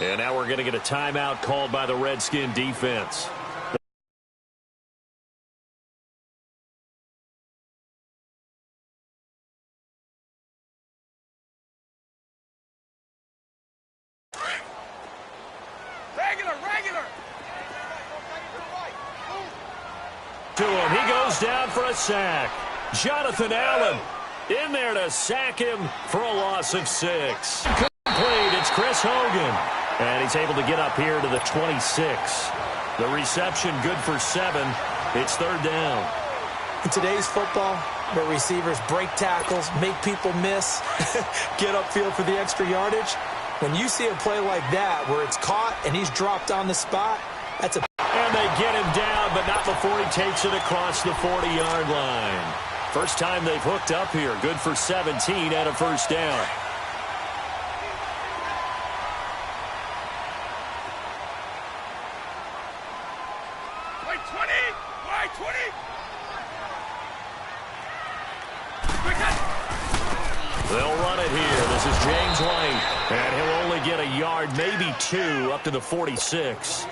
And now we're going to get a timeout called by the Redskin defense. Regular. To him. He goes down for a sack. Jonathan Allen in there to sack him for a loss of 6. Complete. It's Chris Hogan. And he's able to get up here to the 26. The reception good for 7. It's 3rd down. In today's football, where receivers break tackles, make people miss, get upfield for the extra yardage, when you see a play like that where it's caught and he's dropped on the spot, that's a... And they get him down, but not before he takes it across the 40-yard line. First time they've hooked up here. Good for 17 at a 1st down. Wait, 20. They'll run it here. This is James White. And he'll only get a yard, maybe 2, up to the 46.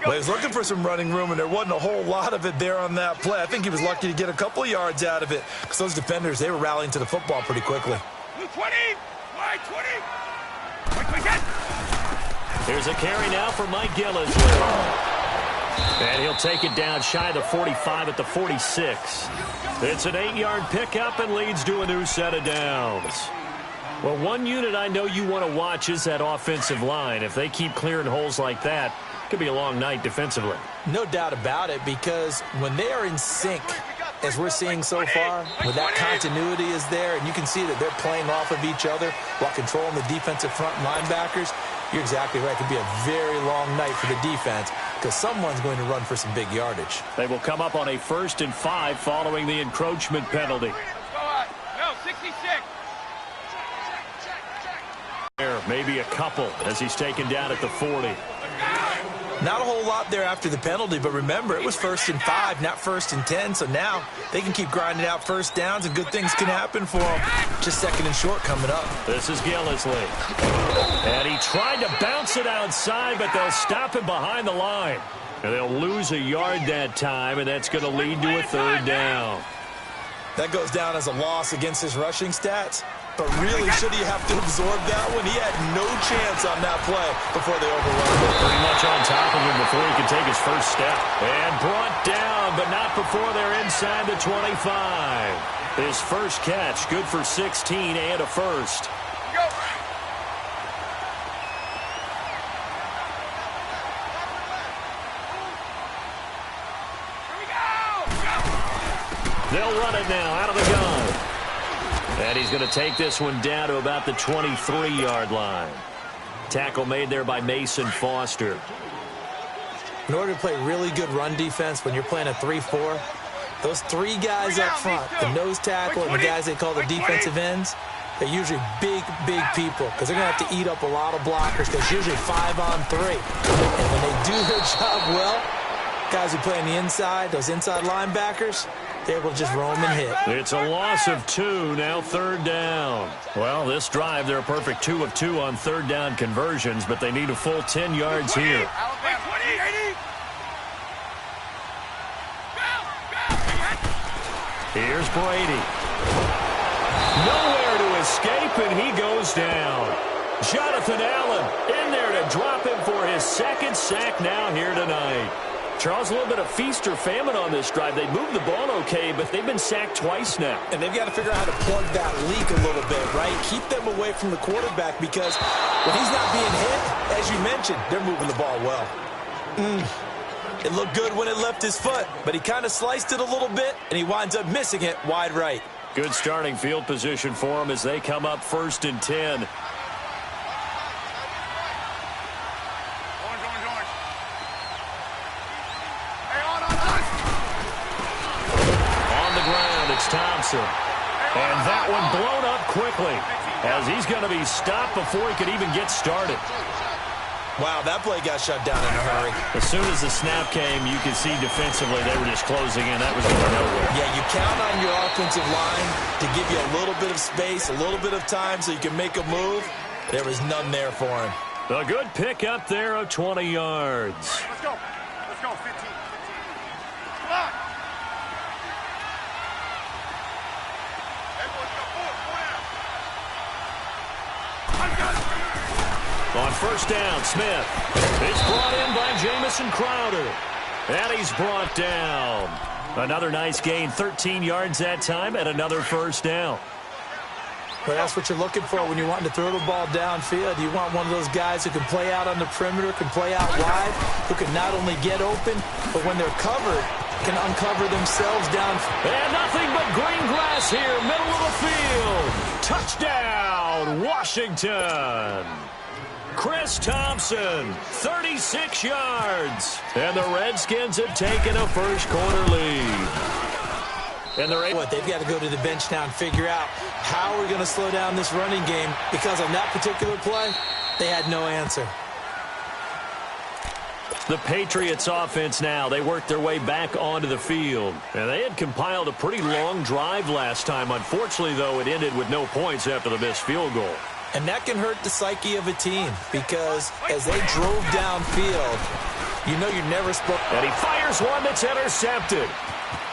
Well, he was looking for some running room, and there wasn't a whole lot of it there on that play. I think he was lucky to get a couple of yards out of it because those defenders, they were rallying to the football pretty quickly. 20. Wide 20. Quick. Here's a carry now for Mike Gillis. And he'll take it down shy of the 45 at the 46. It's an 8-yard pickup and leads to a new set of downs. Well, one unit I know you want to watch is that offensive line. If they keep clearing holes like that, it could be a long night defensively. No doubt about it, because when they are in sync, as we're seeing so far, when that continuity is there, and you can see that they're playing off of each other while controlling the defensive front linebackers, you're exactly right. It could be a very long night for the defense because someone's going to run for some big yardage. They will come up on a 1st and 5 following the encroachment penalty. No, 66. Maybe a couple as he's taken down at the 40. Not a whole lot there after the penalty, but remember, it was 1st and 5, not 1st and 10, so now they can keep grinding out 1st downs and good things can happen for them. Just 2nd and short coming up. This is Gillisley. And he tried to bounce it outside, but they'll stop him behind the line. And they'll lose a yard that time, and that's going to lead to a 3rd down. That goes down as a loss against his rushing stats. But really, should he have to absorb that one? He had no chance on that play before they overrun him. Pretty much on top of him before he could take his first step. And brought down, but not before they're inside the 25. His first catch, good for 16 and a 1st. Go. They'll run it now out of the gun. And he's going to take this one down to about the 23-yard line. Tackle made there by Mason Foster. In order to play really good run defense when you're playing a 3-4, those 3 guys up front, the nose tackle and the guys they call the defensive ends, they're usually big people because they're going to have to eat up a lot of blockers because usually 5 on 3. And when they do their job well, guys who play on the inside, those inside linebackers, they're able to just roam and hit. It's a loss of 2, now 3rd down. Well, this drive, they're a perfect 2 of 2 on 3rd down conversions, but they need a full 10 yards here. Here's Brady. Nowhere to escape, and he goes down. Jonathan Allen in there to drop him for his 2nd sack now here tonight. Charles, a little bit of feast or famine on this drive. They moved the ball okay, but they've been sacked twice now. And they've got to figure out how to plug that leak a little bit, right? Keep them away from the quarterback because when he's not being hit, as you mentioned, they're moving the ball well. It looked good when it left his foot, but he kind of sliced it a little bit, and he winds up missing it wide right. Good starting field position for them as they come up 1st and 10. Thompson. And that one blown up quickly as he's going to be stopped before he could even get started. Wow, that play got shut down in a hurry. As soon as the snap came, you could see defensively they were just closing in. That was going nowhere. Yeah, you count on your offensive line to give you a little bit of space, a little bit of time so you can make a move. There was none there for him. A good pickup there of 20 yards. Let's go. Let's go. 15. Come on. On first down, Smith. It's brought in by Jamison Crowder. And he's brought down. Another nice gain, 13 yards that time, and another first down. Well, that's what you're looking for when you're wanting to throw the ball downfield. You want one of those guys who can play out on the perimeter, can play out wide, who can not only get open, but when they're covered, can uncover themselves down. And nothing but green grass here, middle of the field. Touchdown, Washington. Chris Thompson, 36 yards. And the Redskins have taken a first-quarter lead. And they've got to go to the bench now and figure out how we're going to slow down this running game, because on that particular play, they had no answer. The Patriots offense now, they worked their way back onto the field. And they had compiled a pretty long drive last time. Unfortunately, though, it ended with no points after the missed field goal. And that can hurt the psyche of a team, because as they drove downfield, you know you're never supposed to. And he fires one that's intercepted.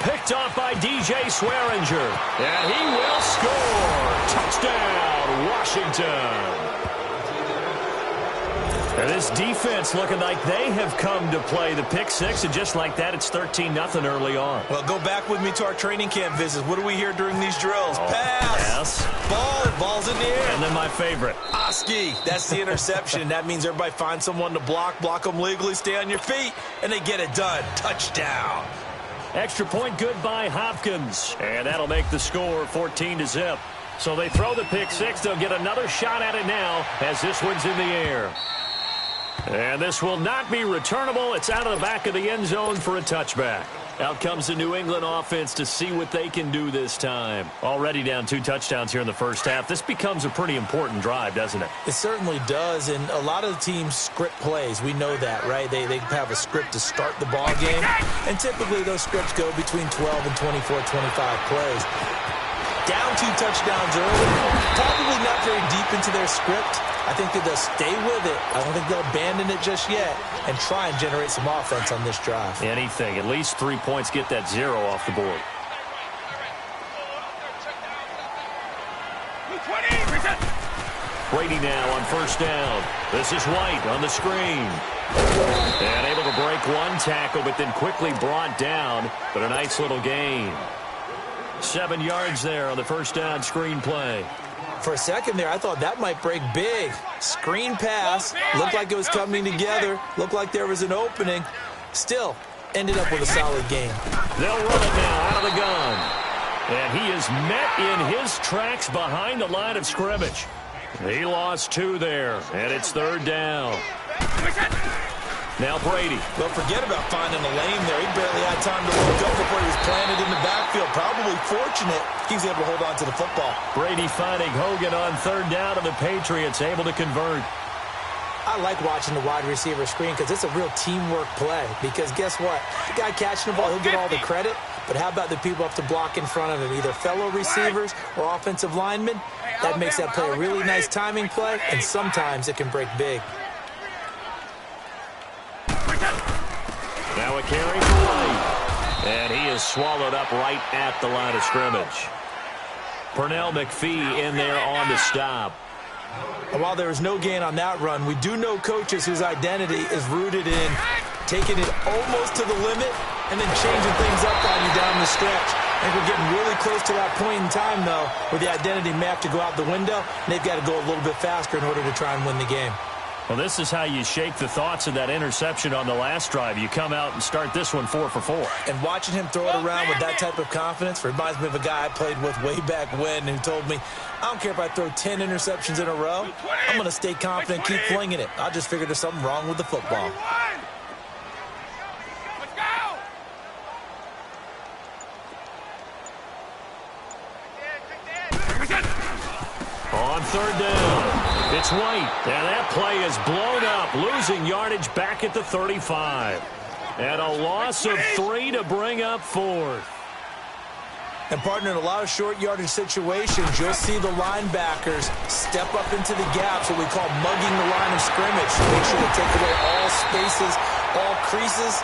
Picked off by DJ Swearinger. And he will score. Touchdown, Washington. And this defense looking like they have come to play the pick six, and just like that, it's 13-0 early on. Well, go back with me to our training camp visits. What do we hear during these drills? Pass. Ball's in the air. And then my favorite. Oski. That's the interception. That means everybody finds someone to block them legally, stay on your feet, and they get it done. Touchdown. Extra point good by Hopkins. And that'll make the score 14-0. So they throw the pick six. They'll get another shot at it now as this one's in the air. And this will not be returnable. It's out of the back of the end zone for a touchback. Out comes the New England offense to see what they can do this time. Already down 2 touchdowns here in the first half. This becomes a pretty important drive, doesn't it? It certainly does, and a lot of the teams script plays. We know that, right? They have a script to start the ball game, and typically those scripts go between 12 and 24, 25 plays. Down 2 touchdowns early, probably not very deep into their script. I think that they'll stay with it. I don't think they'll abandon it just yet and try and generate some offense on this drive. Anything. At least 3 points, get that 0 off the board. Brady now on first down. This is White on the screen. And able to break one tackle, but then quickly brought down. But a nice little gain. 7 yards there on the first down screen play. For a second there, I thought that might break big. Screen pass, looked like it was coming together, looked like there was an opening. Still, ended up with a solid game. They'll run it now out of the gun. And he is met in his tracks behind the line of scrimmage. He lost 2 there, and it's third down. Now Brady. Well, forget about finding a lane there. He barely had time to look up before he was planted in the backfield. Probably fortunate he was able to hold on to the football. Brady finding Hogan on third down, and the Patriots able to convert. I like watching the wide receiver screen because it's a real teamwork play. Because guess what? The guy catching the ball, he'll get all the credit. But how about the people up to block in front of him, either fellow receivers or offensive linemen? That makes that play a really nice timing play, and sometimes it can break big. Now a carry for White. And he is swallowed up right at the line of scrimmage. Pernell McPhee in there on the stop. And while there was no gain on that run, we do know coaches whose identity is rooted in taking it almost to the limit and then changing things up on you down the stretch. I think we're getting really close to that point in time, though, where the identity may have to go out the window, and they've got to go a little bit faster in order to try and win the game. Well, this is how you shake the thoughts of that interception on the last drive. You come out and start this one 4 for 4. And watching him throw it around with that type of confidence reminds me of a guy I played with way back when who told me, I don't care if I throw 10 interceptions in a row. I'm going to stay confident, keep flinging it. I just figured there's something wrong with the football. On third down, it's White, and that play is blown up, losing yardage back at the 35. And a loss of 3 to bring up 4th. And, partner, in a lot of short yardage situations, you'll see the linebackers step up into the gaps, what we call mugging the line of scrimmage, to make sure they take away all spaces, all creases.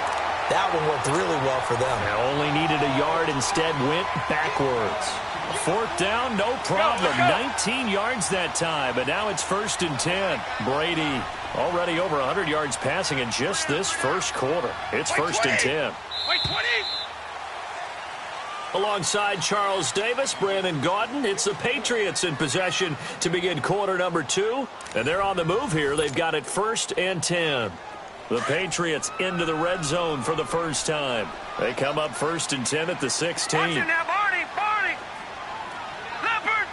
That one worked really well for them. Now only needed a yard, instead went backwards. Fourth down, no problem. 19 yards that time, and now it's 1st and 10. Brady already over 100 yards passing in just this first quarter. It's 1st and 10. Wait, 20. Alongside Charles Davis, Brandon Gaudin, it's the Patriots in possession to begin quarter number 2. And they're on the move here. They've got it 1st and 10. The Patriots into the red zone for the first time. They come up 1st and 10 at the 16. Watch it now, Barney. Leopard.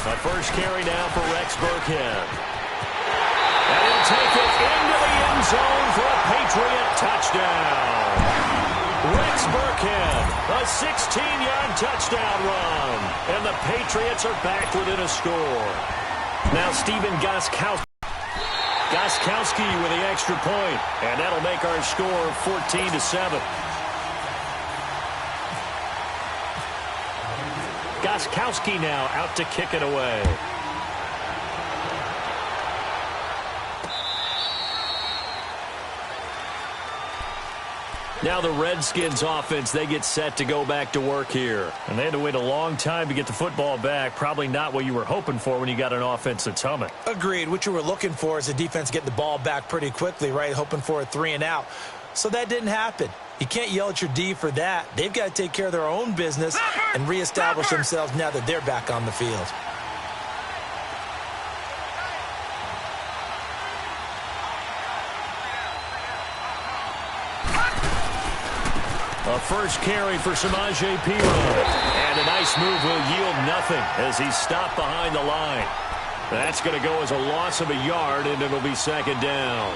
A first carry now for Rex Burkhead. And he'll take it into the end zone for a Patriot touchdown. Rex Burkhead, a 16-yard touchdown run. And the Patriots are back within a score. Now Steven Gostkowski with the extra point. And that'll make our score 14-7. Gostkowski now out to kick it away. Now the Redskins offense, they get set to go back to work here. And they had to wait a long time to get the football back. Probably not what you were hoping for when you got an offense that's humming. Agreed. What you were looking for is the defense getting the ball back pretty quickly, right? Hoping for a 3 and out. So that didn't happen. You can't yell at your D for that. They've got to take care of their own business and reestablish themselves now that they're back on the field. A first carry for Samaje Perine. And a nice move will yield nothing as he's stopped behind the line. That's going to go as a loss of a yard, and it'll be 2nd down.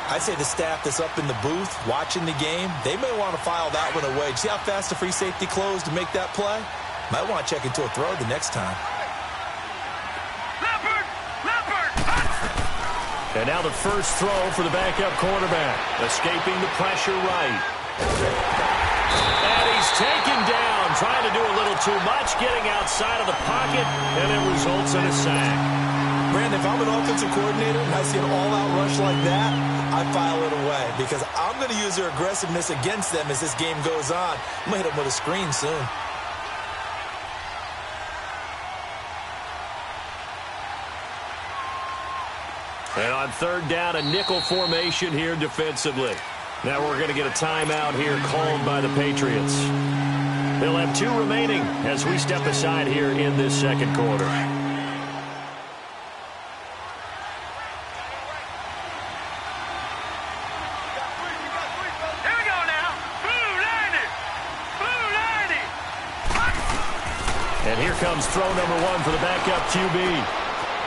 I'd say the staff that's up in the booth watching the game, they may want to file that one away. See how fast the free safety closed to make that play? Might want to check into a throw the next time. And now the first throw for the backup quarterback. Escaping the pressure right. And he's taken down, trying to do a little too much, getting outside of the pocket, and it results in a sack. Brandon, if I'm an offensive coordinator and I see an all-out rush like that, I file it away because I'm going to use their aggressiveness against them as this game goes on. I'm going to hit them with a screen soon. And on 3rd down, a nickel formation here defensively. Now we're going to get a timeout here called by the Patriots. They'll have 2 remaining as we step aside here in this 2nd quarter. Here we go now. Blue 90. And here comes throw number 1 for the backup QB.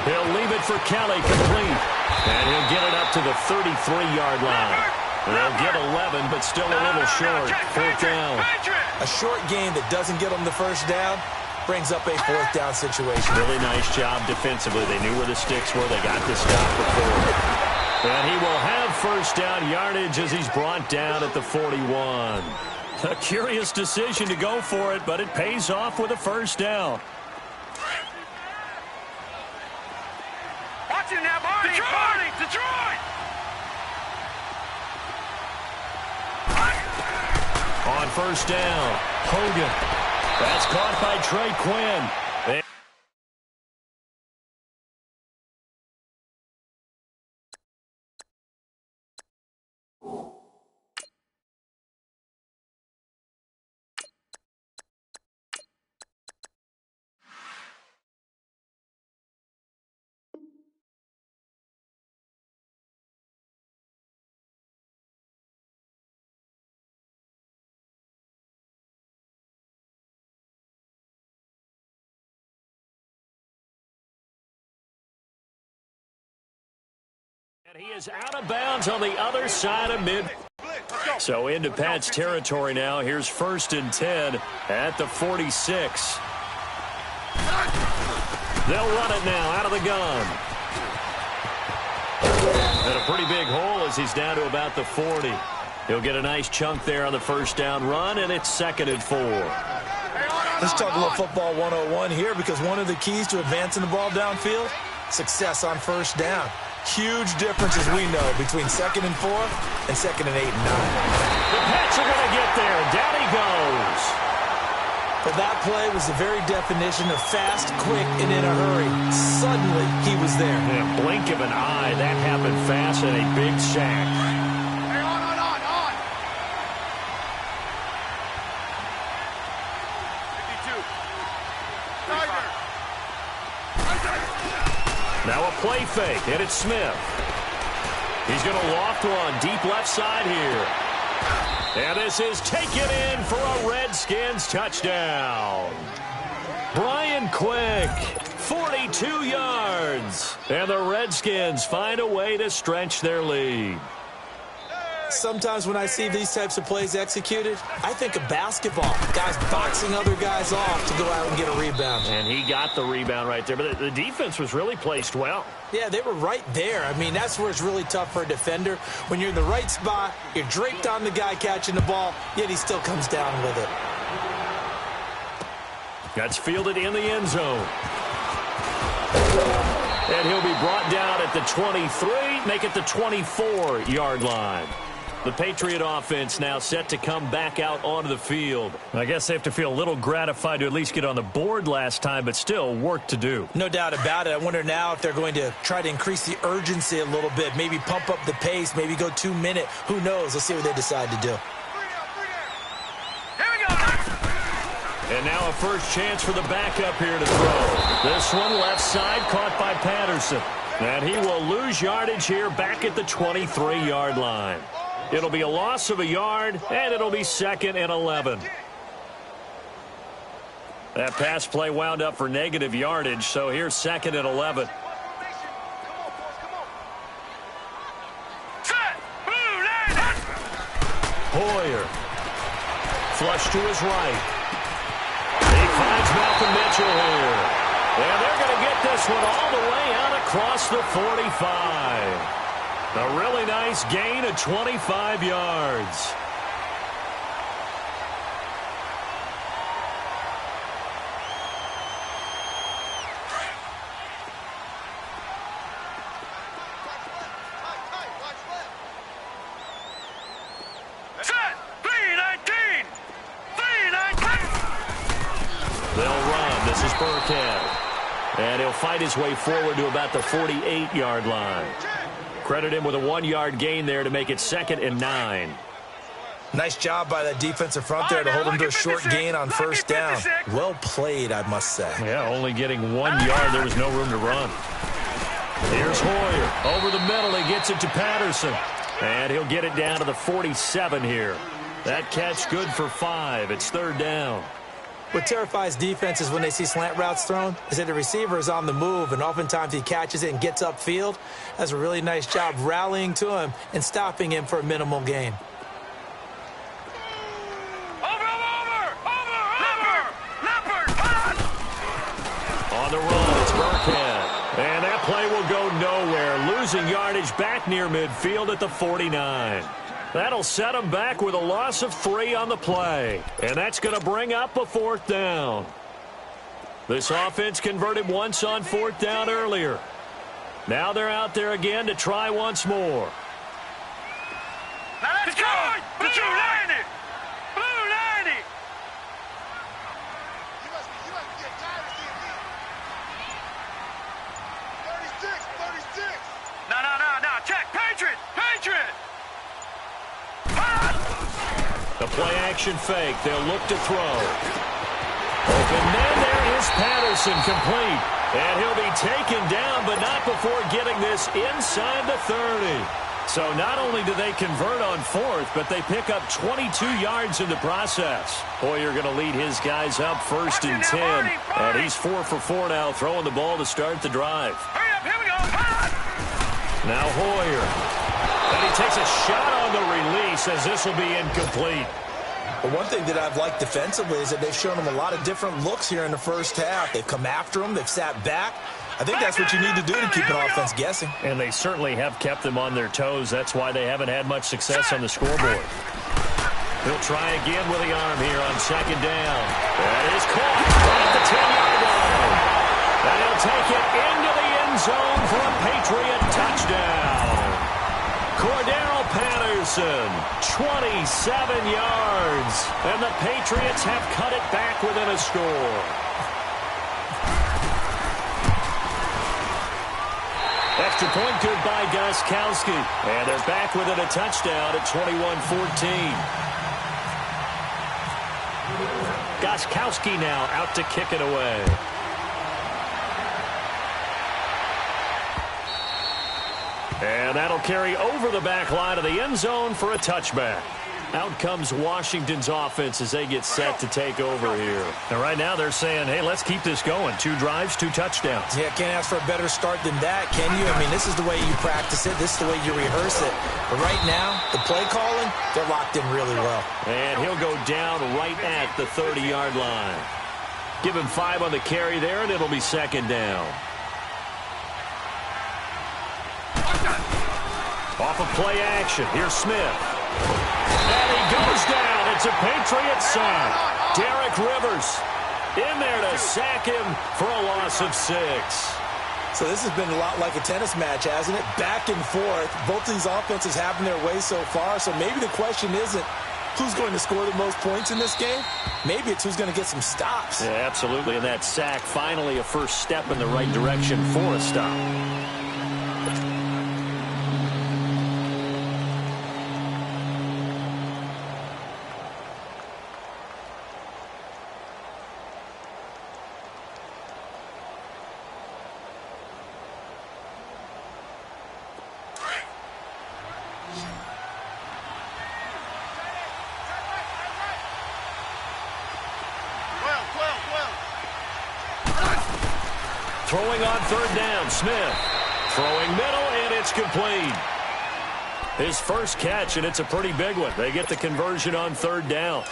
He'll leave it for Kelly, complete. And he'll get it up to the 33-yard line. They'll get 11, but still a little short. 4th down. A short game that doesn't get them the first down brings up a 4th down situation. Really nice job defensively. They knew where the sticks were. They got the stop before. And he will have 1st down yardage as he's brought down at the 41. A curious decision to go for it, but it pays off with a 1st down. Watch it now, Barney. Detroit. On 1st down, Hogan. That's caught by Trey Quinn. And he is out of bounds on the other side of mid. So into Pat's territory now. Here's 1st and 10 at the 46. They'll run it now out of the gun. And a pretty big hole as he's down to about the 40. He'll get a nice chunk there on the first down run, and it's 2nd and 4. Let's talk a little football 101 here, because one of the keys to advancing the ball downfield, success on first down. Huge difference, as we know, between 2nd and 4 and 2nd and 8 and 9. The Pats are going to get there. Down he goes. But that play was the very definition of fast, quick, and in a hurry. Suddenly, he was there. In a blink of an eye, that happened fast, and a big sack. Hey, on. 52. Tiger. Now a play fake, and it's Smith. He's going to loft one deep left side here. And this is taken in for a Redskins touchdown. Brian Quick, 42 yards. And the Redskins find a way to stretch their lead. Sometimes when I see these types of plays executed, I think of basketball. Guys boxing other guys off to go out and get a rebound. And he got the rebound right there. But the defense was really placed well. Yeah, they were right there. I mean, that's where it's really tough for a defender. When you're in the right spot, you're draped on the guy catching the ball, yet he still comes down with it. That's fielded in the end zone. And he'll be brought down at the 23, make it the 24-yard line. The Patriot offense now set to come back out onto the field. I guess they have to feel a little gratified to at least get on the board last time, but still work to do. No doubt about it. I wonder now if they're going to try to increase the urgency a little bit, maybe pump up the pace, maybe go 2 minute. Who knows? Let's see what they decide to do. Here we go. And now a first chance for the backup here to throw. This one left side caught by Patterson. And he will lose yardage here back at the 23-yard line. It'll be a loss of a yard, and it'll be 2nd and 11. That pass play wound up for negative yardage, so here's 2nd and 11. Hoyer. Flush to his right. He finds Malcolm Mitchell here. And they're going to get this one all the way out across the 45. A really nice gain of 25 yards. They'll run. This is Burkhead. And he'll fight his way forward to about the 48-yard line. Credit him with a 1-yard gain there to make it 2nd and 9. Nice job by that defensive front there to hold him to a short gain on first down. Well played, I must say. Yeah, only getting 1 yard. There was no room to run. Here's Hoyer. Over the middle, he gets it to Patterson. And he'll get it down to the 47 here. That catch good for 5. It's 3rd down. What terrifies defenses when they see slant routes thrown is that the receiver is on the move, and oftentimes he catches it and gets upfield. That's a really nice job rallying to him and stopping him for a minimal gain. On the run, it's Burkhead. And that play will go nowhere, losing yardage back near midfield at the 49. That'll set them back with a loss of 3 on the play. And that's going to bring up a 4th down. This offense converted once on 4th down earlier. Now they're out there again to try once more. Now let's go! Blue 90! Blue 90! You must get tired of seeing me. 36! No. Check! Patriot! The play-action fake. They'll look to throw. Open man there is Patterson, complete. And he'll be taken down, but not before getting this inside the 30. So not only do they convert on 4th, but they pick up 22 yards in the process. Hoyer going to lead his guys up 1st and 10. And he's 4 for 4 now, throwing the ball to start the drive. Hurry up, here we go! Now Hoyer. And he takes a shot on the release as this will be incomplete. Well, one thing that I've liked defensively is that they've shown him a lot of different looks here in the first half. They've come after him. They've sat back. I think that's what you need to do to keep an offense guessing. And they certainly have kept them on their toes. That's why they haven't had much success on the scoreboard. He'll try again with the arm here on second down. That is caught right at the 10-yard line. And he'll take it into the end zone for a Patriot touchdown. Cordero Patterson, 27 yards. And the Patriots have cut it back within a score. Extra point good by Gostkowski. And they're back within a touchdown at 21-14. Gostkowski now out to kick it away. And that'll carry over the back line of the end zone for a touchback. Out comes Washington's offense as they get set to take over here. And right now they're saying, hey, let's keep this going. 2 drives, 2 touchdowns. Yeah, can't ask for a better start than that, can you? I mean, this is the way you practice it. This is the way you rehearse it. But right now, the play calling, they're locked in really well. And he'll go down right at the 30-yard line. Give him 5 on the carry there, and it'll be second down. Off of play action, here's Smith. And he goes down. It's a Patriot sack. Derek Rivers in there to sack him for a loss of 6. So this has been a lot like a tennis match, hasn't it? Back and forth. Both these offenses having their way so far. So maybe the question isn't who's going to score the most points in this game. Maybe it's who's going to get some stops. Yeah, absolutely. And that sack, finally a first step in the right direction for a stop. Throwing on third down, Smith. Throwing middle, and it's complete. His first catch, and it's a pretty big one. They get the conversion on third down.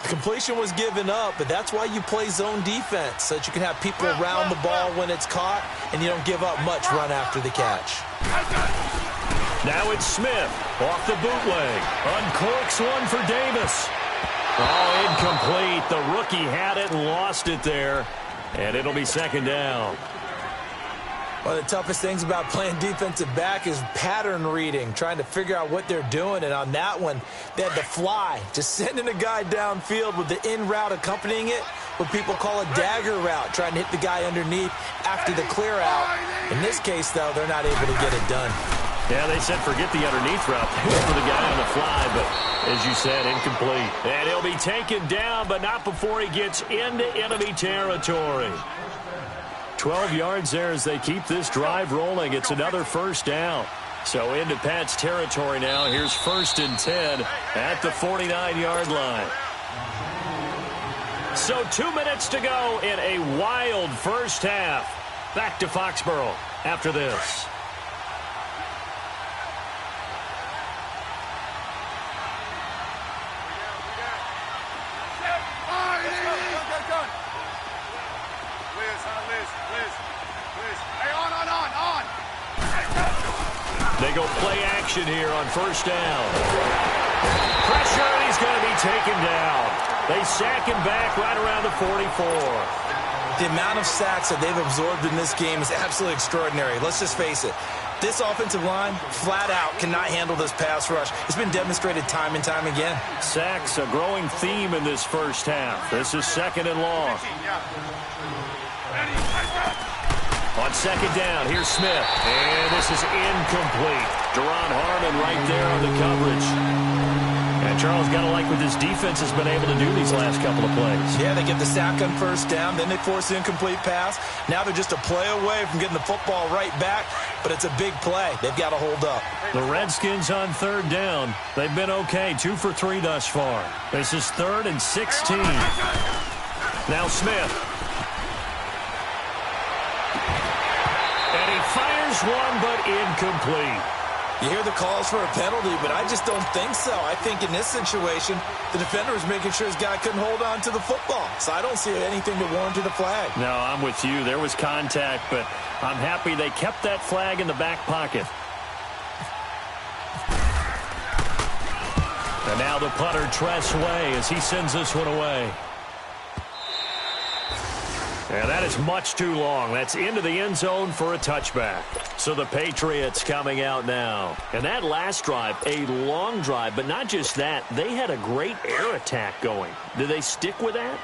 The completion was given up, but that's why you play zone defense, so that you can have people around the ball when it's caught, and you don't give up much run after the catch. Now it's Smith off the bootleg. Uncorks one for Davis. Oh, incomplete. The rookie had it and lost it there. And it'll be second down. One of the toughest things about playing defensive back is pattern reading, trying to figure out what they're doing. And on that one, they had to fly, just sending a guy downfield with the in route accompanying it, what people call a dagger route, trying to hit the guy underneath after the clear out. In this case, though, they're not able to get it done. Yeah, they said forget the underneath route. Wait for the guy on the fly, but as you said, incomplete. And he'll be taken down, but not before he gets into enemy territory. 12 yards there as they keep this drive rolling. It's another first down. So into Pat's territory now. Here's 1st and 10 at the 49-yard line. So 2 minutes to go in a wild first half. Back to Foxborough after this. They go play action here on first down. Pressure, and he's going to be taken down. They sack him back right around the 44. The amount of sacks that they've absorbed in this game is absolutely extraordinary. Let's just face it. This offensive line, flat out, cannot handle this pass rush. It's been demonstrated time and time again. Sacks, a growing theme in this first half. This is second and long. On second down, here's Smith. And this is incomplete. Deron Harmon right there on the coverage. And Charles, got to like what this defense has been able to do these last couple of plays. Yeah, they get the sack on first down, then they force the incomplete pass. Now they're just a play away from getting the football right back, but it's a big play. They've got to hold up. The Redskins on third down. They've been okay, 2 for 3 thus far. This is 3rd and 16. Now Smith. And he fires one, but incomplete. You hear the calls for a penalty, but I just don't think so. I think in this situation, the defender was making sure his guy couldn't hold on to the football. So I don't see anything that warranted a flag. No, I'm with you. There was contact, but I'm happy they kept that flag in the back pocket. And now the punter, Tress Way, as he sends this one away. And that is much too long. That's into the end zone for a touchback. So the Patriots coming out now. And that last drive, a long drive, but not just that. They had a great air attack going. Do they stick with that?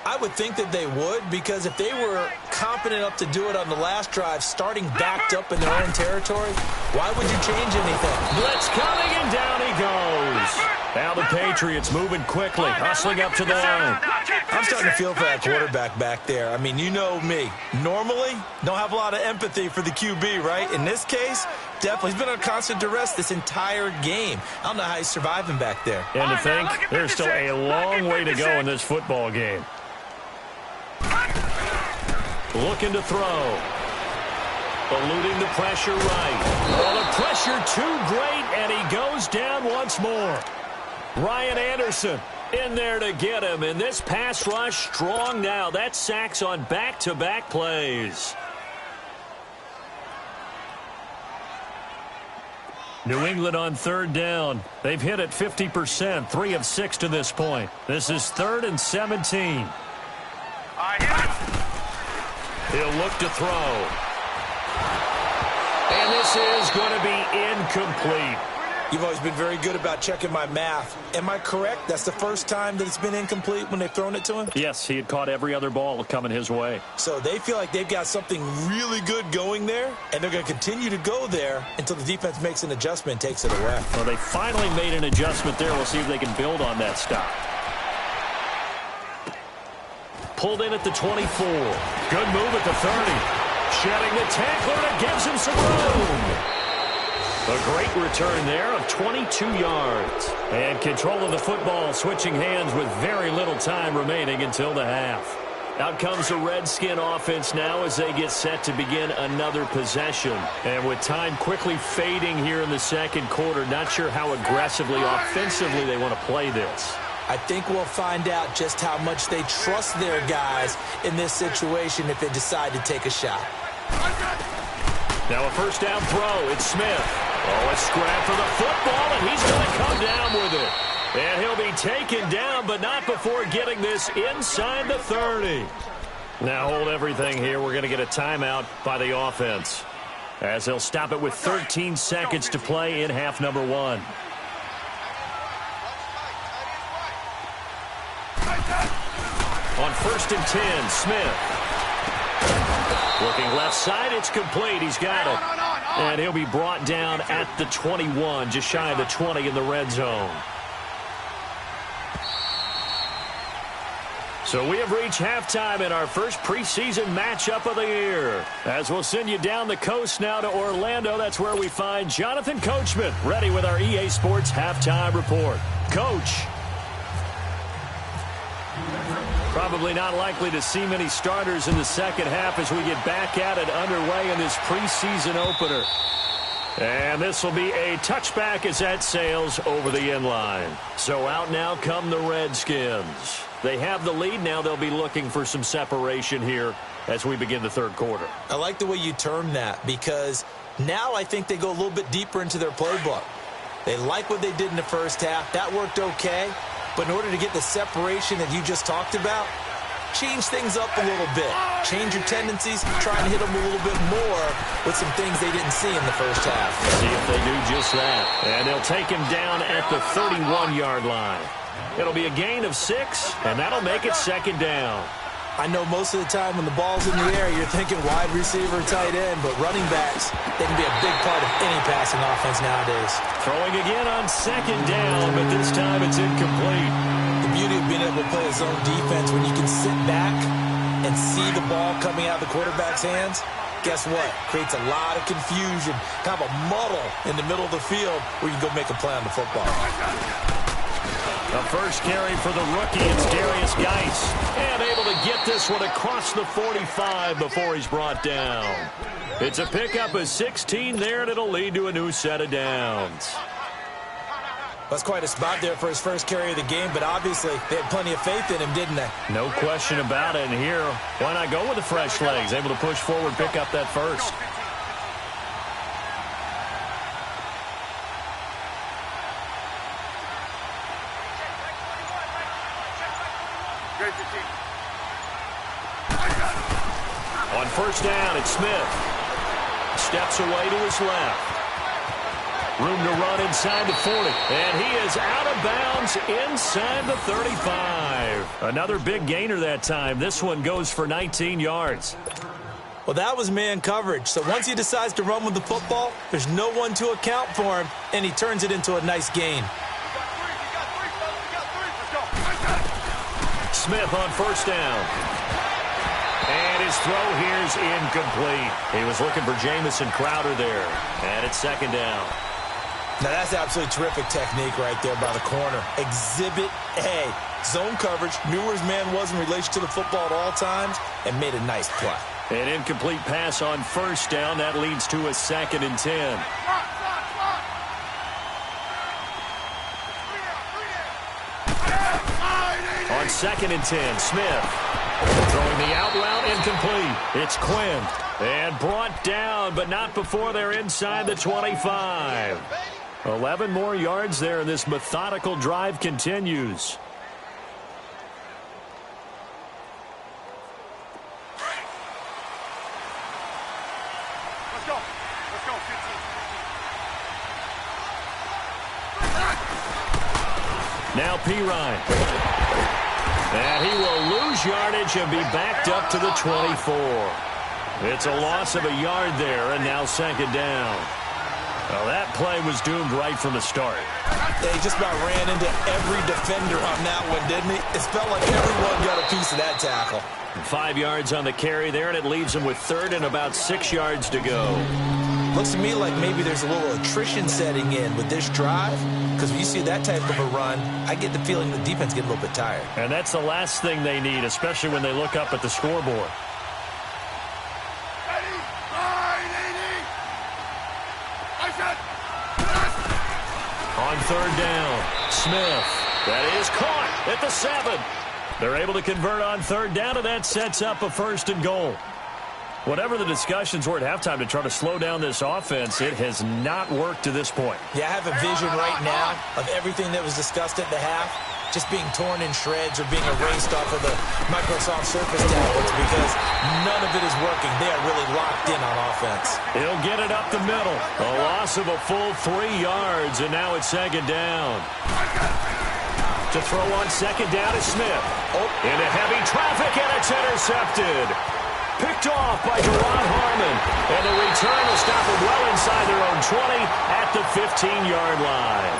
I would think that they would, because if they were competent enough to do it on the last drive, starting backed up in their own territory, why would you change anything? Blitz coming, and down he goes. Now the Patriots moving quickly, hustling up to the line. I'm starting to feel for that quarterback back there. I mean, you know me. Normally, don't have a lot of empathy for the QB, right? In this case, definitely. He's been under constant duress this entire game. I don't know how he's surviving back there. And to think, there's still a long way to go in this football game. Looking to throw. Eluding the pressure right. Oh, the pressure too great, and he goes down once more. Ryan Anderson in there to get him, and this pass rush strong now. That's sacks on back-to-back plays. New England on third down. They've hit it 50%, 3 of 6 to this point. This is 3rd and 17. He'll look to throw. And this is going to be incomplete. You've always been very good about checking my math. Am I correct? That's the first time that it's been incomplete when they've thrown it to him? Yes, he had caught every other ball coming his way. So they feel like they've got something really good going there, and they're going to continue to go there until the defense makes an adjustment and takes it away. Well, they finally made an adjustment there. We'll see if they can build on that stop. Pulled in at the 24. Good move at the 30. Shedding the tackler, and it gives him some room. A great return there of 22 yards. And control of the football switching hands with very little time remaining until the half. Out comes the Redskin offense now as they get set to begin another possession. And with time quickly fading here in the second quarter, not sure how aggressively, offensively they want to play this. I think we'll find out just how much they trust their guys in this situation if they decide to take a shot. Now a first down throw. It's Smith. Oh, a scrap for the football, and he's going to come down with it. And he'll be taken down, but not before getting this inside the 30. Now hold everything here. We're going to get a timeout by the offense, as they'll stop it with 13 seconds to play in half number 1. On 1st and 10, Smith. Looking left side, it's complete. He's got it. And he'll be brought down at the 21, just shy of the 20 in the red zone. So we have reached halftime in our first preseason matchup of the year. As we'll send you down the coast now to Orlando, that's where we find Jonathan Coachman, ready with our EA Sports halftime report. Coach. Probably not likely to see many starters in the second half as we get back at it underway in this preseason opener. And this will be a touchback as that sails over the end line. So out now come the Redskins. They have the lead. Now they'll be looking for some separation here as we begin the third quarter. I like the way you term that, because now I think they go a little bit deeper into their playbook. They like what they did in the first half. That worked okay. But in order to get the separation that you just talked about, change things up a little bit. Change your tendencies, try and hit them a little bit more with some things they didn't see in the first half. See if they do just that. And they'll take him down at the 31-yard line. It'll be a gain of 6, and that'll make it second down. I know most of the time when the ball's in the air, you're thinking wide receiver, tight end, but running backs, they can be a big part of any passing offense nowadays. Throwing again on second down, but this time it's incomplete. The beauty of being able to play a zone defense when you can sit back and see the ball coming out of the quarterback's hands, guess what? Creates a lot of confusion, kind of a muddle in the middle of the field where you can go make a play on the football. The first carry for the rookie, it's Darius Geis. And able to get this one across the 45 before he's brought down. It's a pickup of 16 there, and it'll lead to a new set of downs. That's quite a spot there for his first carry of the game, but obviously they had plenty of faith in him, didn't they? No question about it. And here, why not go with the fresh legs? Able to push forward, pick up that first. On first down, it's Smith. Steps away to his left. Room to run inside the 40. And he is out of bounds inside the 35. Another big gainer that time. This one goes for 19 yards. Well, that was man coverage. So once he decides to run with the football, there's no one to account for him, and he turns it into a nice gain. Smith on first down. And his throw here's incomplete. He was looking for Jamison Crowder there. And it's second down. Now, that's absolutely terrific technique right there by the corner. Exhibit A. Zone coverage, knew where his man was in relation to the football at all times, and made a nice play. An incomplete pass on first down. That leads to a 2nd and 10. On 2nd and 10, Smith. Throwing the out route, incomplete. It's Quinn. And brought down, but not before they're inside the 25. 11 more yards there, and this methodical drive continues. Let's go. 15. Now Pirine. And he will lose yardage and be backed up to the 24. It's a loss of a yard there, and now 2nd down. Well, that play was doomed right from the start. Yeah, he just about ran into every defender on that one, didn't he? It felt like everyone got a piece of that tackle. 5 yards on the carry there, and it leaves him with 3rd and about 6 yards to go. Looks to me like maybe there's a little attrition setting in with this drive, because when you see that type of a run, I get the feeling the defense get a little bit tired. And that's the last thing they need, especially when they look up at the scoreboard. On 3rd down, Smith. That is caught at the 7. They're able to convert on 3rd down, and that sets up a 1st and goal. Whatever the discussions were at halftime to try to slow down this offense, it has not worked to this point. Yeah, I have a vision right now of everything that was discussed at the half just being torn in shreds or being erased off of the Microsoft Surface tablets because none of it is working. They are really locked in on offense. He'll get it up the middle. A loss of a full 3 yards, and now it's 2nd down. To throw on 2nd down is Smith. Into heavy traffic, and it's intercepted. Picked off by Gerard Harmon. And the return will stop them well inside their own 20 at the 15-yard line.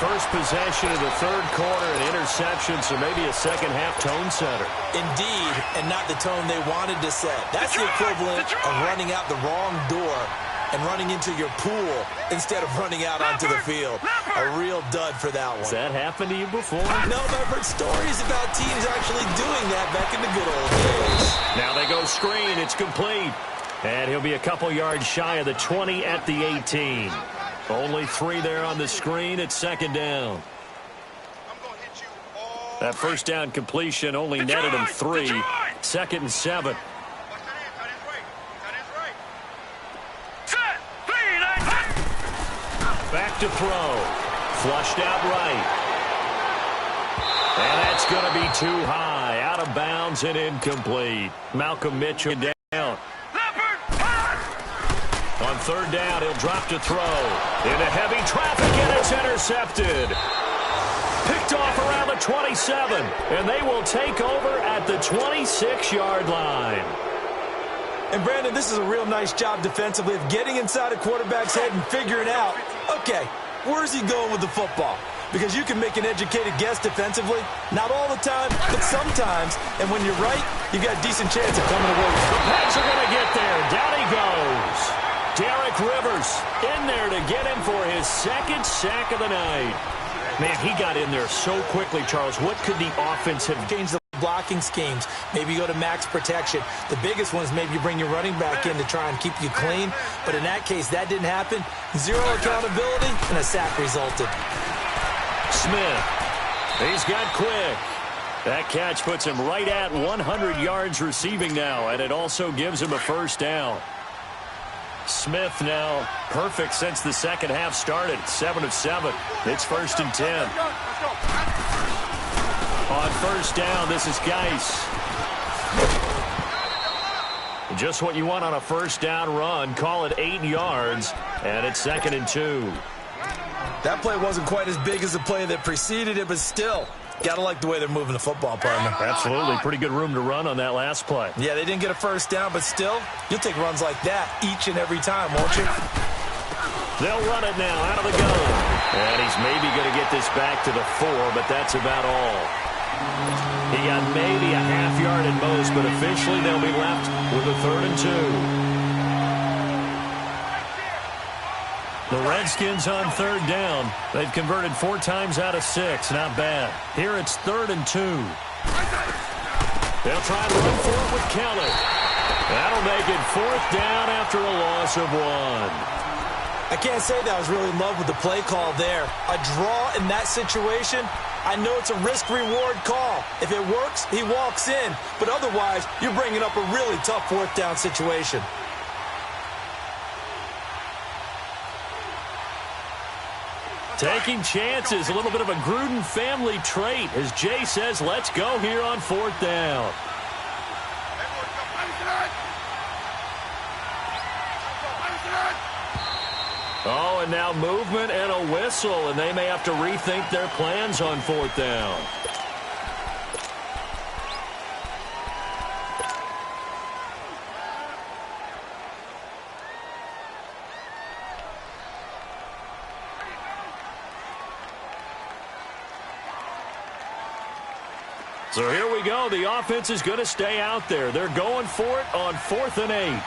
First possession of the 3rd quarter, an interception, so maybe a second-half tone setter. Indeed, and not the tone they wanted to set. That's the equivalent of running out the wrong door and running into your pool instead of running out onto the field. A real dud for that one. Has that happened to you before? No, but I've heard stories about teams actually doing that back in the good old days. Now they go screen. It's complete. And he'll be a couple yards shy of the 20 at the 18. Only 3 there on the screen at 2nd down. That first down completion only netted him 3. 2nd and 7. Back to throw. Flushed out right. And that's going to be too high. Out of bounds and incomplete. Malcolm Mitchell down. On 3rd down, he'll drop to throw. Into heavy traffic, and it's intercepted. Picked off around the 27, and they will take over at the 26-yard line. And, Brandon, this is a real nice job defensively of getting inside a quarterback's head and figuring out, okay, where's he going with the football? Because you can make an educated guess defensively. Not all the time, but sometimes. And when you're right, you got a decent chance of coming away with it. The Pats are going to get there. Down he goes. Derek Rivers in there to get him for his 2nd sack of the night. Man, he got in there so quickly, Charles. What could the offense have changed? The blocking schemes. Maybe you go to max protection. The biggest one is maybe you bring your running back in to try and keep you clean. But in that case, that didn't happen. Zero accountability, and a sack resulted. Smith. He's got quick. That catch puts him right at 100 yards receiving now, and it also gives him a first down. Smith now perfect since the second half started. 7 of 7. It's 1st and 10. On first down, this is Geis. Just what you want on a first down run. Call it 8 yards, and it's 2nd and 2. That play wasn't quite as big as the play that preceded it, but still, got to like the way they're moving the football, partner. Absolutely. Pretty good room to run on that last play. Yeah, they didn't get a first down, but still, you'll take runs like that each and every time, won't you? They'll run it now out of the gun. And he's maybe going to get this back to the 4, but that's about all. He got maybe a half yard at most, but officially they'll be left with a 3rd and 2. The Redskins on 3rd down. They've converted 4 times out of 6. Not bad. Here it's 3rd and 2. They'll try to run for it with Kelly. That'll make it 4th down after a loss of 1. I can't say that I was really in love with the play call there. A draw in that situation, I know it's a risk-reward call. If it works, he walks in. But otherwise, you're bringing up a really tough 4th down situation. Taking chances, a little bit of a Gruden family trait. As Jay says, let's go here on 4th down. Oh, and now movement and a whistle, and they may have to rethink their plans on 4th down. So here we go. The offense is going to stay out there. They're going for it on 4th and 8.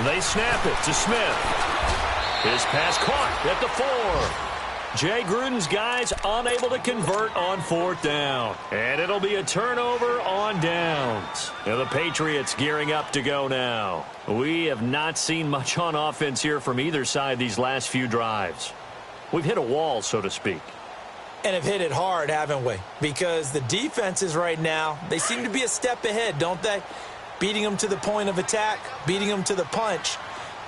They snap it to Smith. His pass caught at the 4. Jay Gruden's guys unable to convert on 4th down. And it'll be a turnover on downs. And the Patriots gearing up to go now. We have not seen much on offense here from either side these last few drives. We've hit a wall, so to speak. And have hit it hard, haven't we? Because the defenses right now, they seem to be a step ahead, don't they? Beating them to the point of attack, beating them to the punch.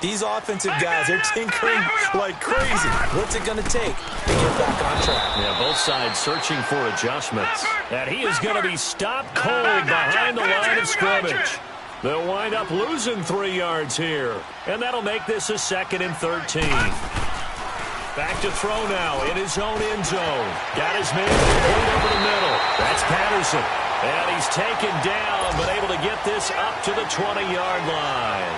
These offensive guys, they're tinkering like crazy. What's it going to take to get back on track? Yeah, both sides searching for adjustments. And he is going to be stopped cold behind the line of scrimmage. They'll wind up losing 3 yards here. And that'll make this a 2nd and 13. Back to throw now in his own end zone. Got his man complete over the middle. That's Patterson. And he's taken down, but able to get this up to the 20-yard line.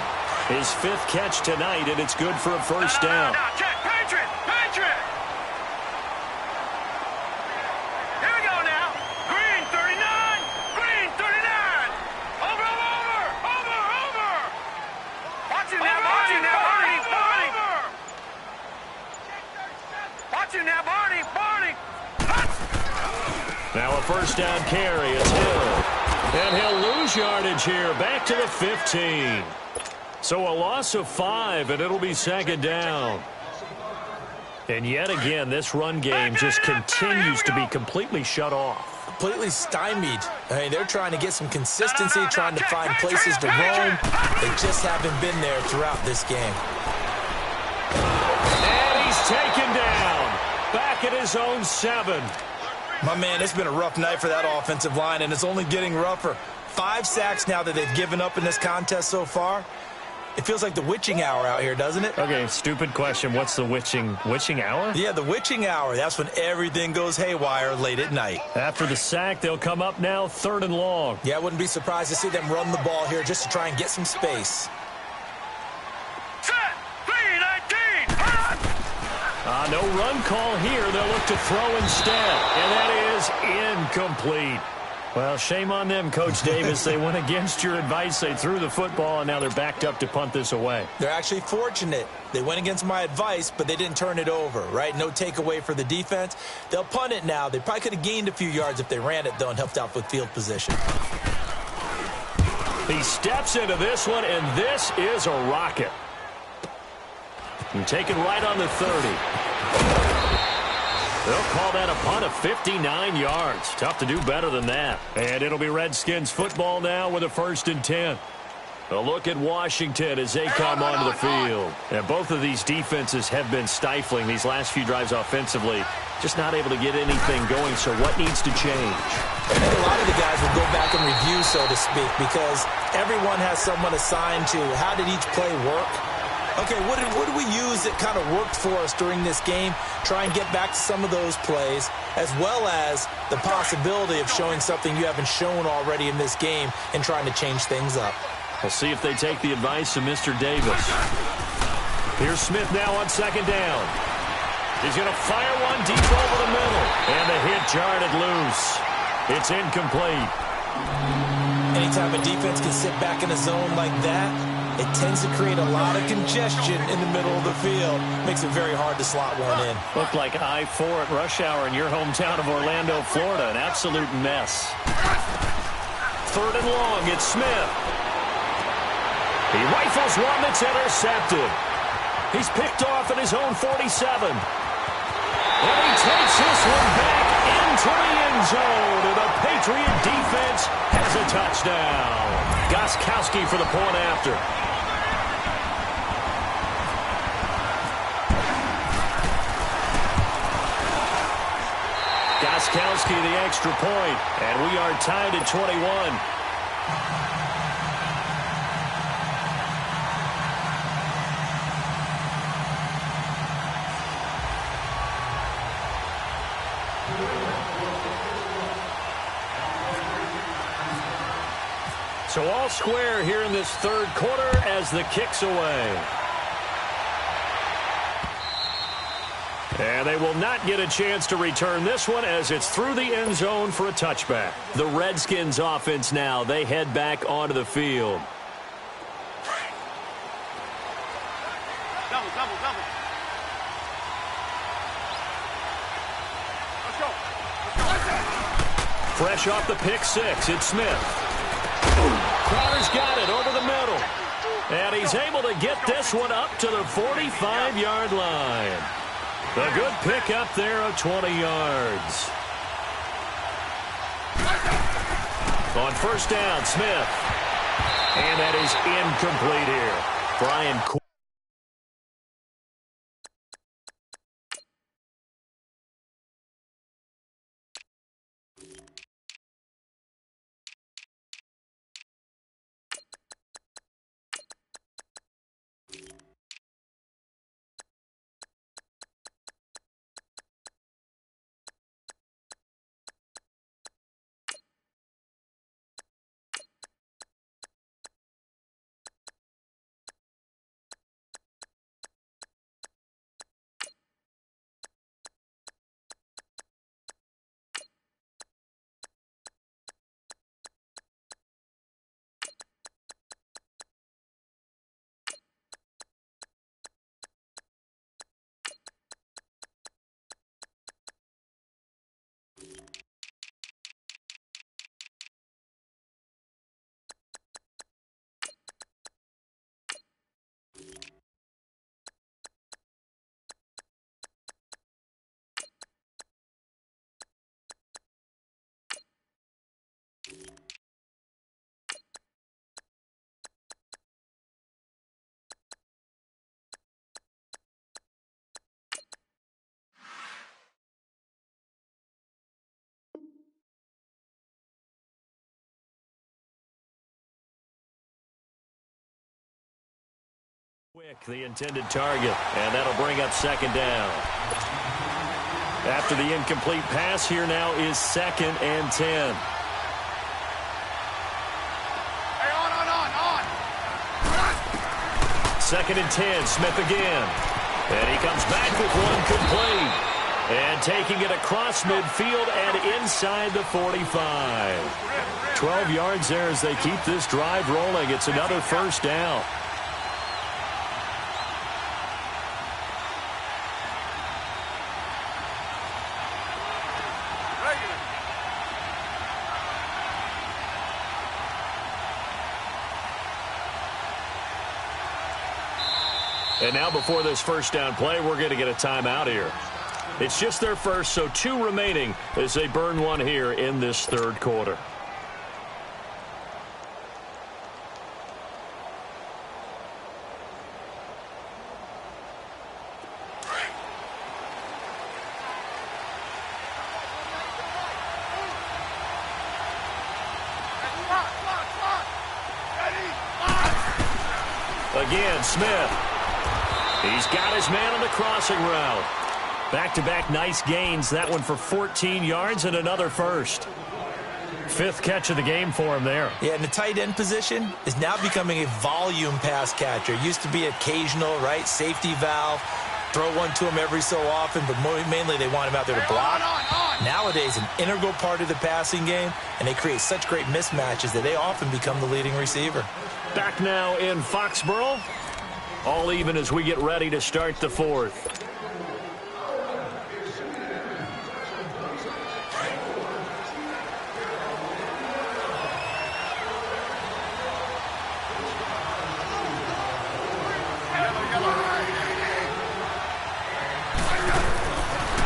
His 5th catch tonight, and it's good for a first down. Now, check. Patriot! Patriot! Here we go now. Green 39! Green 39! Over! Watch it now, Barney! Watch it now, Barney! Now a first down carry. It's Hill. And he'll lose yardage here. Back to the 15. So a loss of 5, and it'll be 2nd down. And yet again, this run game just continues to be completely shut off. Completely stymied. I mean, they're trying to get some consistency, trying to find places to roam. They just haven't been there throughout this game. And he's taken down. Back at his own 7. My man, it's been a rough night for that offensive line, and it's only getting rougher. 5 sacks now that they've given up in this contest so far. It feels like the witching hour out here, doesn't it? Okay, stupid question. What's the witching hour? Yeah, the witching hour. That's when everything goes haywire late at night. After the sack, they'll come up now 3rd and long. Yeah, I wouldn't be surprised to see them run the ball here just to try and get some space. Set! 3-19! No run call here. They'll look to throw instead. And that is incomplete. Well, shame on them, Coach Davis. They went against your advice. They threw the football, and now they're backed up to punt this away. They're actually fortunate. They went against my advice, but they didn't turn it over, right? No takeaway for the defense. They'll punt it now. They probably could have gained a few yards if they ran it, though, and helped out with field position. He steps into this one, and this is a rocket. And taken right on the 30. They'll call that a punt of 59 yards. Tough to do better than that. And it'll be Redskins football now with a 1st and 10. A look at Washington as they come onto the field. And both of these defenses have been stifling these last few drives offensively. Just not able to get anything going, so what needs to change? I think a lot of the guys will go back and review, so to speak, because everyone has someone assigned to how did each play work. Okay, what did we use that kind of worked for us during this game? Try and get back to some of those plays, as well as the possibility of showing something you haven't shown already in this game and trying to change things up. We'll see if they take the advice of Mr. Davis. Here's Smith now on 2nd down. He's going to fire one deep over the middle. And the hit jarred it loose. It's incomplete. Anytime a defense can sit back in a zone like that, it tends to create a lot of congestion in the middle of the field. Makes it very hard to slot one in. Looked like I-4 at rush hour in your hometown of Orlando, Florida. An absolute mess. 3rd and long, it's Smith. He rifles one that's intercepted. He's picked off at his own 47. And he takes this one back into the end zone. And the Patriot defense has a touchdown. Gostkowski for the point after. Gostkowski the extra point, and we are tied at 21. So all square here in this 3rd quarter as the kick's away. And they will not get a chance to return this one as it's through the end zone for a touchback. The Redskins offense now, they head back onto the field. Double. Let's go. Fresh off the pick 6, it's Smith. Crowder's got it over the middle. And he's able to get this one up to the 45-yard line. A good pickup there of 20 yards. On 1st down, Smith. And that is incomplete here. Brian Cole. Quick, the intended target, and that'll bring up 2nd down. After the incomplete pass, here now is 2nd and 10. Hey, on. 2nd and 10, Smith again. And he comes back with one complete. And taking it across midfield and inside the 45. 12 yards there as they keep this drive rolling. It's another first down. And now before this first down play, we're going to get a timeout here. It's just their first, so 2 remaining as they burn one here in this third quarter. Again, Smith. He's got his man on the crossing route. Back-to-back nice gains. That one for 14 yards and another first. 5th catch of the game for him there. Yeah, and the tight end position is now becoming a volume pass catcher. It used to be occasional, right? Safety valve. Throw one to him every so often, but mainly they want him out there to block. Nowadays, an integral part of the passing game, and they create such great mismatches that they often become the leading receiver. Back now in Foxborough. All even as we get ready to start the 4th.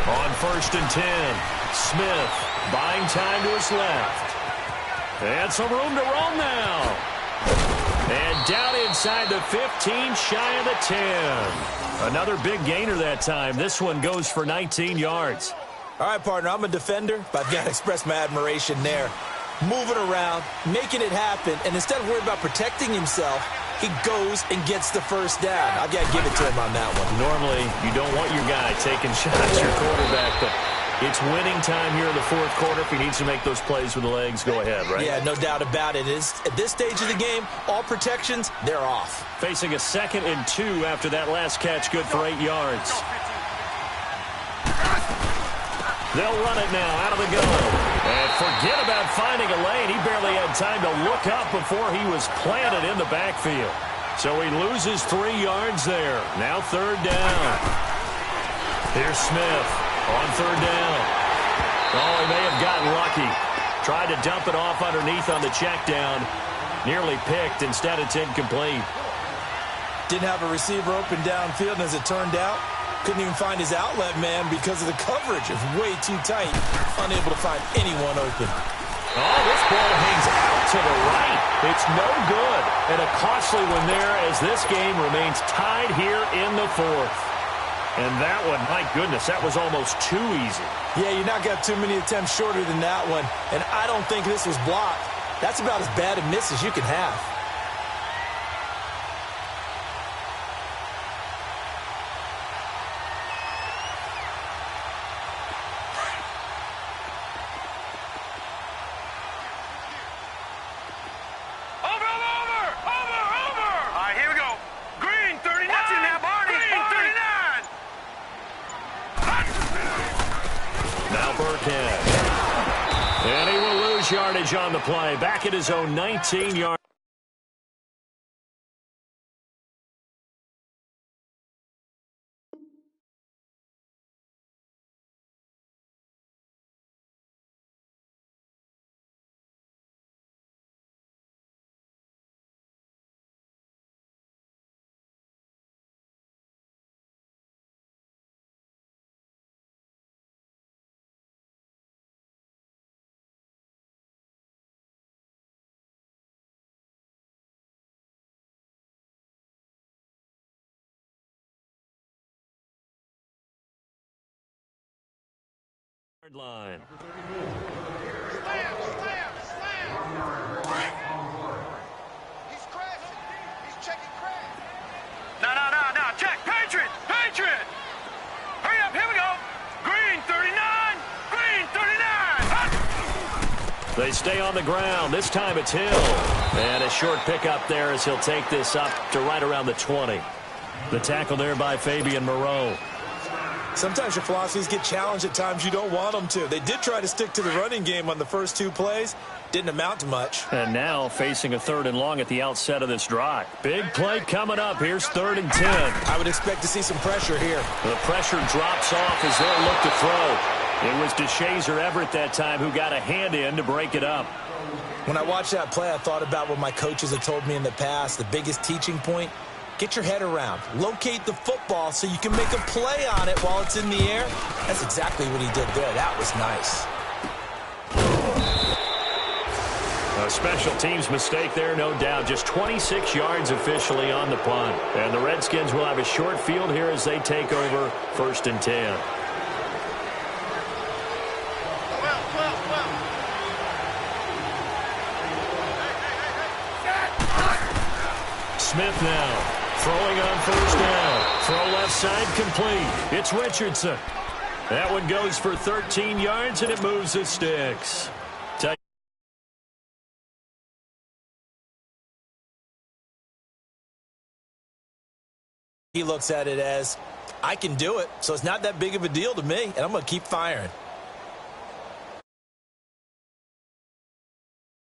On 1st and 10, Smith buying time to his left. And some room to roam now. And down inside the 15, shy of the 10. Another big gainer that time. This one goes for 19 yards. All right, partner, I'm a defender, but I've got to express my admiration there. Moving around, making it happen, and instead of worrying about protecting himself, he goes and gets the first down. I've got to give it to him on that one. Normally, you don't want your guy taking shots, your quarterback, but it's winning time here in the 4th quarter. If he needs to make those plays with the legs, go ahead, right? Yeah, no doubt about it. At this stage of the game, all protections, they're off. Facing a 2nd and 2 after that last catch, good for 8 yards. They'll run it now out of the gun. And forget about finding a lane. He barely had time to look up before he was planted in the backfield. So he loses 3 yards there. Now 3rd down. Here's Smith. On 3rd down. Oh, he may have gotten lucky. Tried to dump it off underneath on the check down. Nearly picked. Instead, it's incomplete. Didn't have a receiver open downfield, and as it turned out, couldn't even find his outlet man because of the coverage. It's way too tight. Unable to find anyone open. Oh, this ball hangs out to the right. It's no good. And a costly one there as this game remains tied here in the 4th. And that one, my goodness, that was almost too easy. Yeah, you're not got too many attempts shorter than that one. And I don't think this was blocked. That's about as bad a miss as you can have. And he will lose yardage on the play. Back at his own 19-yard. Line. Slam! He's crashing. He's checking crash. No. Check. Patriot! Hurry up. Here we go. Green 39. Green 39. They stay on the ground. This time it's Hill. And a short pickup there as he'll take this up to right around the 20. The tackle there by Fabian Moreau. Sometimes your philosophies get challenged at times you don't want them to. They did try to stick to the running game on the first 2 plays. Didn't amount to much. And now facing a 3rd and long at the outset of this drive. Big play coming up. Here's 3rd and 10. I would expect to see some pressure here. The pressure drops off as they'll look to throw. It was DeShazer Everett that time who got a hand in to break it up. When I watched that play, I thought about what my coaches have told me in the past. The biggest teaching point, get your head around. Locate the football so you can make a play on it while it's in the air. That's exactly what he did there. That was nice. A special teams mistake there, no doubt. Just 26 yards officially on the punt. And the Redskins will have a short field here as they take over 1st and 10. Smith now. Throwing on 1st down. Throw left side complete. It's Richardson. That one goes for 13 yards, and it moves the sticks. He looks at it as, I can do it, so it's not that big of a deal to me, and I'm going to keep firing.